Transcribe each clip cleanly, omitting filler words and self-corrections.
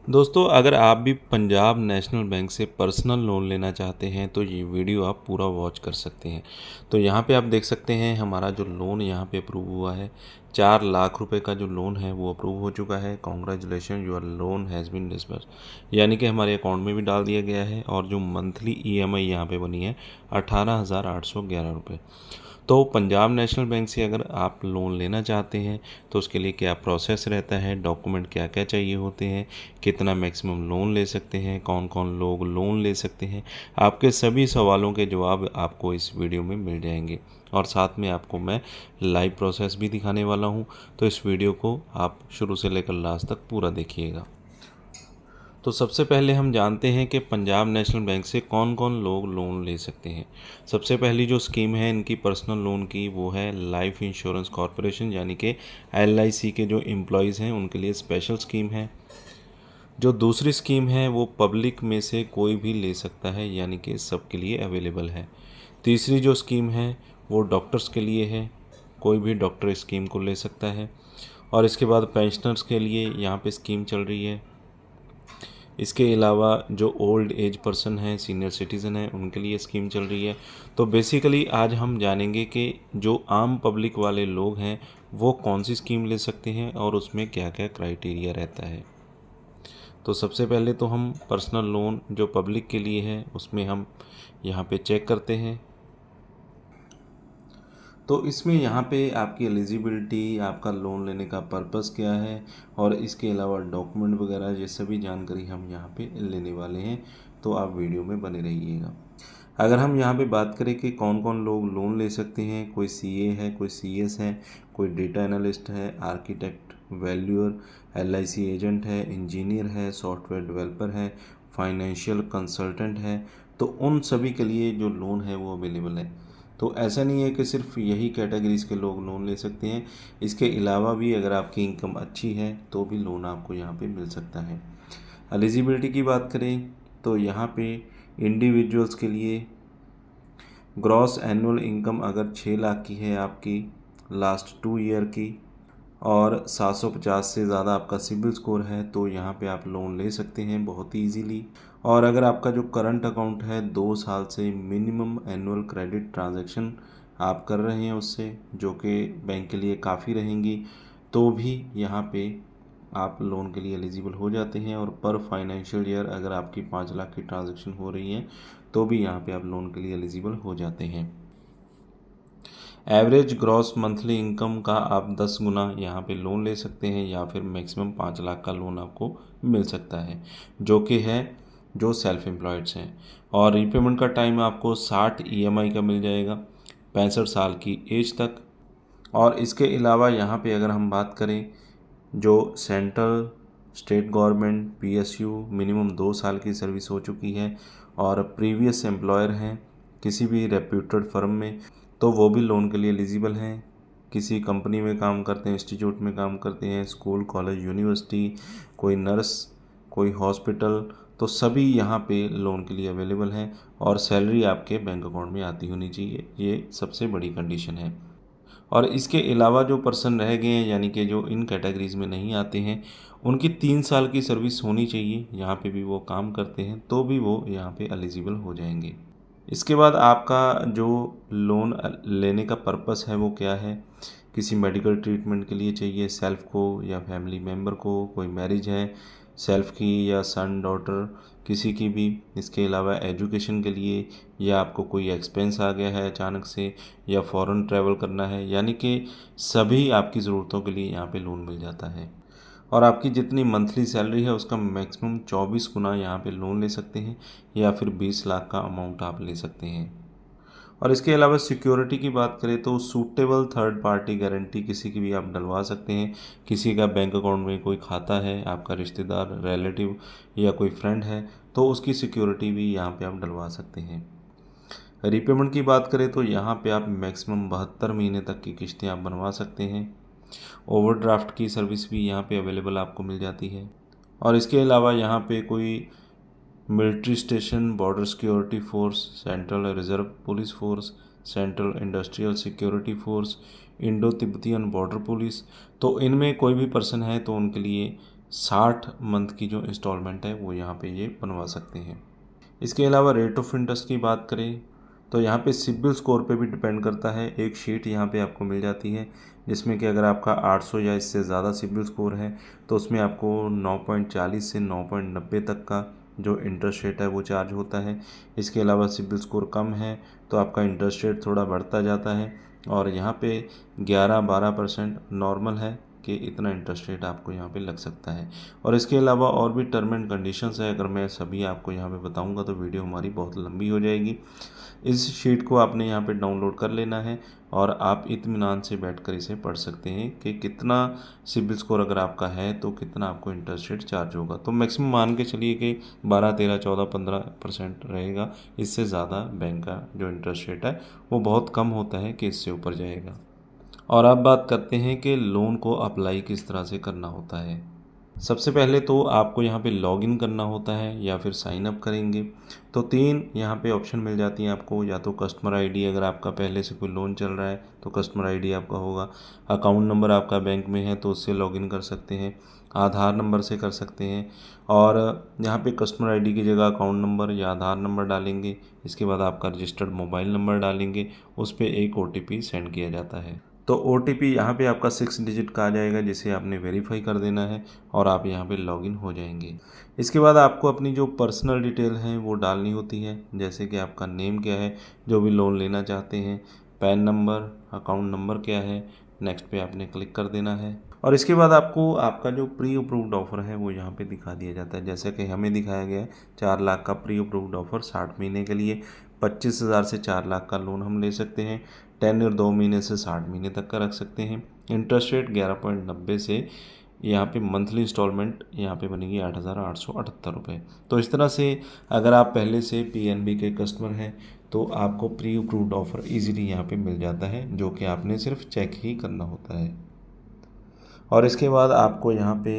दोस्तों, अगर आप भी पंजाब नेशनल बैंक से पर्सनल लोन लेना चाहते हैं तो ये वीडियो आप पूरा वॉच कर सकते हैं। तो यहाँ पे आप देख सकते हैं हमारा जो लोन यहाँ पे अप्रूव हुआ है, 4 लाख रुपए का जो लोन है वो अप्रूव हो चुका है। Congratulation, your loan has been disburse, यानी कि हमारे अकाउंट में भी डाल दिया गया है। और जो मंथली EMI यहाँ पे बनी है 18,811 रुपये। तो पंजाब नेशनल बैंक से अगर आप लोन लेना चाहते हैं तो उसके लिए क्या प्रोसेस रहता है, डॉक्यूमेंट क्या क्या चाहिए होते हैं, कितना मैक्सिमम लोन ले सकते हैं, कौन कौन लोग लोन ले सकते हैं, आपके सभी सवालों के जवाब आपको इस वीडियो में मिल जाएंगे। और साथ में आपको मैं लाइव प्रोसेस भी दिखाने वाला हूं, तो इस वीडियो को आप शुरू से लेकर लास्ट तक पूरा देखिएगा। तो सबसे पहले हम जानते हैं कि पंजाब नेशनल बैंक से कौन कौन लोग लोन ले सकते हैं। सबसे पहली जो स्कीम है इनकी पर्सनल लोन की, वो है लाइफ इंश्योरेंस कॉरपोरेशन, यानी कि LIC के जो एम्प्लॉयज़ हैं उनके लिए स्पेशल स्कीम है। जो दूसरी स्कीम है वो पब्लिक में से कोई भी ले सकता है, यानी कि सबके लिए अवेलेबल है। तीसरी जो स्कीम है वो डॉक्टर्स के लिए है, कोई भी डॉक्टर स्कीम को ले सकता है। और इसके बाद पेंशनर्स के लिए यहाँ पे स्कीम चल रही है। इसके अलावा जो ओल्ड एज पर्सन हैं, सीनियर सिटीज़न हैं, उनके लिए स्कीम चल रही है। तो बेसिकली आज हम जानेंगे कि जो आम पब्लिक वाले लोग हैं वो कौन सी स्कीम ले सकते हैं और उसमें क्या क्या क्राइटेरिया रहता है। तो सबसे पहले तो हम पर्सनल लोन जो पब्लिक के लिए है उसमें हम यहाँ पे चेक करते हैं। तो इसमें यहाँ पे आपकी एलिजिबिलिटी, आपका लोन लेने का पर्पस क्या है और इसके अलावा डॉक्यूमेंट वगैरह, ये सभी जानकारी हम यहाँ पे लेने वाले हैं। तो आप वीडियो में बने रहिएगा। अगर हम यहाँ पे बात करें कि कौन कौन लोग लोन ले सकते हैं, कोई CA है, कोई CS है, कोई डेटा एनालिस्ट है, आर्किटेक्ट, वैल्यूअर, LIC एजेंट है, इंजीनियर है, सॉफ्टवेयर डेवलपर है, फाइनेंशियल कंसल्टेंट है, तो उन सभी के लिए जो लोन है वो अवेलेबल है। तो ऐसा नहीं है कि सिर्फ यही कैटेगरीज के लोग लोन ले सकते हैं, इसके अलावा भी अगर आपकी इनकम अच्छी है तो भी लोन आपको यहाँ पे मिल सकता है। एलिजिबिलिटी की बात करें तो यहाँ पे इंडिविजुअल्स के लिए ग्रॉस एनुअल इनकम अगर 6 लाख की है आपकी लास्ट 2 ईयर की, और 750 से ज़्यादा आपका सिबिल स्कोर है, तो यहाँ पे आप लोन ले सकते हैं बहुत ही ईजीली। और अगर आपका जो करंट अकाउंट है 2 साल से मिनिमम एनुअल क्रेडिट ट्रांजैक्शन आप कर रहे हैं उससे, जो कि बैंक के लिए काफ़ी रहेंगी, तो भी यहाँ पे आप लोन के लिए एलिजिबल हो जाते हैं। और पर फाइनेंशियल ईयर अगर आपकी 5 लाख की ट्रांजैक्शन हो रही है तो भी यहाँ पे आप लोन के लिए एलिजिबल हो जाते हैं। एवरेज ग्रॉस मंथली इनकम का आप 10 गुना यहाँ पे लोन ले सकते हैं, या फिर मैक्सिमम 5 लाख का लोन आपको मिल सकता है, जो कि है जो सेल्फ एम्प्लॉयड्स हैं। और रीपेमेंट का टाइम आपको 60 EMI का मिल जाएगा, 65 साल की एज तक। और इसके अलावा यहाँ पे अगर हम बात करें, जो central state government PSU minimum 2 साल की सर्विस हो चुकी है और प्रीवियस एम्प्लॉयर हैं किसी भी रेप्यूटेड फर्म में, तो वो भी लोन के लिए एलिजिबल हैं। किसी कंपनी में काम करते हैं, इंस्टीट्यूट में काम करते हैं, स्कूल, कॉलेज, यूनिवर्सिटी, कोई नर्स, कोई हॉस्पिटल, तो सभी यहाँ पे लोन के लिए अवेलेबल हैं। और सैलरी आपके बैंक अकाउंट में आती होनी चाहिए, ये सबसे बड़ी कंडीशन है। और इसके अलावा जो पर्सन रह गए हैं, यानी कि जो इन कैटेगरीज में नहीं आते हैं, उनकी 3 साल की सर्विस होनी चाहिए, यहाँ पे भी वो काम करते हैं तो भी वो यहाँ पे एलिजिबल हो जाएंगे। इसके बाद आपका जो लोन लेने का पर्पस है वो क्या है। किसी मेडिकल ट्रीटमेंट के लिए चाहिए, सेल्फ को या फैमिली मेम्बर को, कोई मैरिज है सेल्फ की या सन डॉटर किसी की भी। इसके अलावा एजुकेशन के लिए, या आपको कोई एक्सपेंस आ गया है अचानक से, या फॉरेन ट्रैवल करना है, यानी कि सभी आपकी ज़रूरतों के लिए यहाँ पे लोन मिल जाता है। और आपकी जितनी मंथली सैलरी है उसका मैक्सिमम 24 गुना यहाँ पे लोन ले सकते हैं, या फिर 20 लाख का अमाउंट आप ले सकते हैं। और इसके अलावा सिक्योरिटी की बात करें तो सूटेबल थर्ड पार्टी गारंटी किसी की भी आप डलवा सकते हैं। किसी का बैंक अकाउंट में कोई खाता है, आपका रिश्तेदार, रिलेटिव या कोई फ्रेंड है, तो उसकी सिक्योरिटी भी यहाँ पे आप डलवा सकते हैं। रीपेमेंट की बात करें तो यहाँ पे आप मैक्सिमम 72 महीने तक की किस्तें आप बनवा सकते हैं। ओवरड्राफ्ट की सर्विस भी यहाँ पे अवेलेबल आपको मिल जाती है। और इसके अलावा यहाँ पे कोई military station, border security force, central reserve police force, central industrial security force, Indo Tibetan border police, तो इनमें कोई भी पर्सन है तो उनके लिए 60 मंथ की जो इंस्टॉलमेंट है वो यहाँ पे ये बनवा सकते हैं। इसके अलावा रेट ऑफ इंटरेस्ट की बात करें तो यहाँ पे सिबिल स्कोर पे भी डिपेंड करता है। एक शीट यहाँ पे आपको मिल जाती है जिसमें कि अगर आपका 800 या इससे ज़्यादा सिबिल स्कोर है तो उसमें आपको 9.40 से 9.90 तक का जो इंटरेस्ट रेट है वो चार्ज होता है। इसके अलावा सिबिल स्कोर कम है तो आपका इंटरेस्ट रेट थोड़ा बढ़ता जाता है और यहाँ पे 11-12% नॉर्मल है कि इतना इंटरेस्ट रेट आपको यहाँ पे लग सकता है। और इसके अलावा और भी टर्म एंड कंडीशंस है, अगर मैं सभी आपको यहाँ पे बताऊँगा तो वीडियो हमारी बहुत लंबी हो जाएगी। इस शीट को आपने यहाँ पे डाउनलोड कर लेना है और आप इत्मीनान से बैठकर इसे पढ़ सकते हैं कि कितना सिबिल स्कोर अगर आपका है तो कितना आपको इंटरेस्ट रेट चार्ज होगा। तो मैक्सिमम मान के चलिए कि 12, 13, 14, 15% रहेगा। इससे ज़्यादा बैंक का जो इंटरेस्ट रेट है वो बहुत कम होता है कि इससे ऊपर जाएगा। और अब बात करते हैं कि लोन को अप्लाई किस तरह से करना होता है। सबसे पहले तो आपको यहाँ पे लॉगिन करना होता है या फिर साइन अप करेंगे तो 3 यहाँ पे ऑप्शन मिल जाती हैं आपको। या तो कस्टमर आईडी, अगर आपका पहले से कोई लोन चल रहा है तो कस्टमर आईडी आपका होगा। अकाउंट नंबर आपका बैंक में है तो उससे लॉगिन कर सकते हैं। आधार नंबर से कर सकते हैं और यहाँ पे कस्टमर आईडी की जगह अकाउंट नंबर या आधार नंबर डालेंगे। इसके बाद आपका रजिस्टर्ड मोबाइल नंबर डालेंगे, उस पर एक OTP सेंड किया जाता है। तो OTP यहाँ पे आपका 6 डिजिट का आ जाएगा जिसे आपने वेरीफाई कर देना है और आप यहाँ पे लॉगिन हो जाएंगे। इसके बाद आपको अपनी जो पर्सनल डिटेल हैं वो डालनी होती है, जैसे कि आपका नेम क्या है जो भी लोन लेना चाहते हैं, पैन नंबर, अकाउंट नंबर क्या है, नेक्स्ट पे आपने क्लिक कर देना है। और इसके बाद आपको आपका जो प्री अप्रूव्ड ऑफ़र है वो यहाँ पे दिखा दिया जाता है। जैसे कि हमें दिखाया गया है 4 लाख का प्री अप्रूव्ड ऑफ़र 60 महीने के लिए, 25,000 से 4 लाख का लोन हम ले सकते हैं। टेन्योर 2 महीने से 60 महीने तक का रख सकते हैं। इंटरेस्ट रेट 11.90 से यहाँ पे मंथली इंस्टॉलमेंट यहाँ पे बनेगी 8,878 रुपये। तो इस तरह से अगर आप पहले से PNB के कस्टमर हैं तो आपको प्री अप्रूव्ड ऑफ़र इजीली यहाँ पे मिल जाता है, जो कि आपने सिर्फ चेक ही करना होता है। और इसके बाद आपको यहाँ पे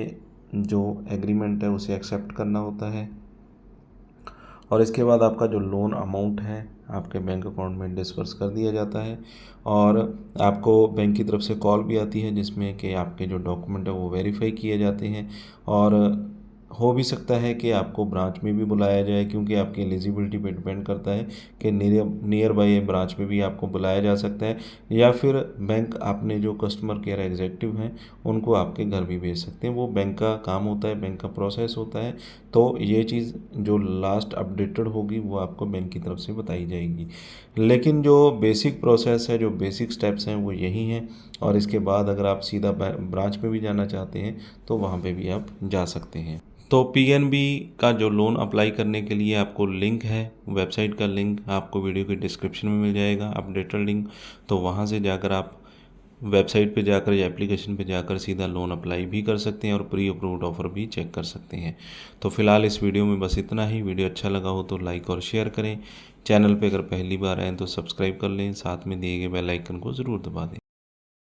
जो एग्रीमेंट है उसे एक्सेप्ट करना होता है और इसके बाद आपका जो लोन अमाउंट है आपके बैंक अकाउंट में डिस्पर्स कर दिया जाता है। और आपको बैंक की तरफ से कॉल भी आती है जिसमें कि आपके जो डॉक्यूमेंट है वो वेरीफाई किए जाते हैं। और हो भी सकता है कि आपको ब्रांच में भी बुलाया जाए, क्योंकि आपकी एलिजिबिलिटी पे डिपेंड करता है कि नियर बाई ब्रांच में भी आपको बुलाया जा सकता है या फिर बैंक अपने जो कस्टमर केयर एग्जीक्यूटिव हैं उनको आपके घर भी भेज सकते हैं। वो बैंक का काम होता है, बैंक का प्रोसेस होता है। तो ये चीज़ जो लास्ट अपडेटेड होगी वो आपको बैंक की तरफ से बताई जाएगी, लेकिन जो बेसिक प्रोसेस है, जो बेसिक स्टेप्स हैं वो यही हैं। और इसके बाद अगर आप सीधा ब्रांच में भी जाना चाहते हैं तो वहाँ पे भी आप जा सकते हैं। तो PNB का जो लोन अप्लाई करने के लिए आपको लिंक है, वेबसाइट का लिंक आपको वीडियो के डिस्क्रिप्शन में मिल जाएगा, अपडेटेड लिंक। तो वहाँ से जाकर आप वेबसाइट पे जाकर या एप्लीकेशन पे जाकर सीधा लोन अप्लाई भी कर सकते हैं और प्री अप्रूव्ड ऑफ़र भी चेक कर सकते हैं। तो फिलहाल इस वीडियो में बस इतना ही। वीडियो अच्छा लगा हो तो लाइक और शेयर करें। चैनल पे अगर पहली बार आएँ तो सब्सक्राइब कर लें, साथ में दिए गए बेल आइकन को ज़रूर दबा दें।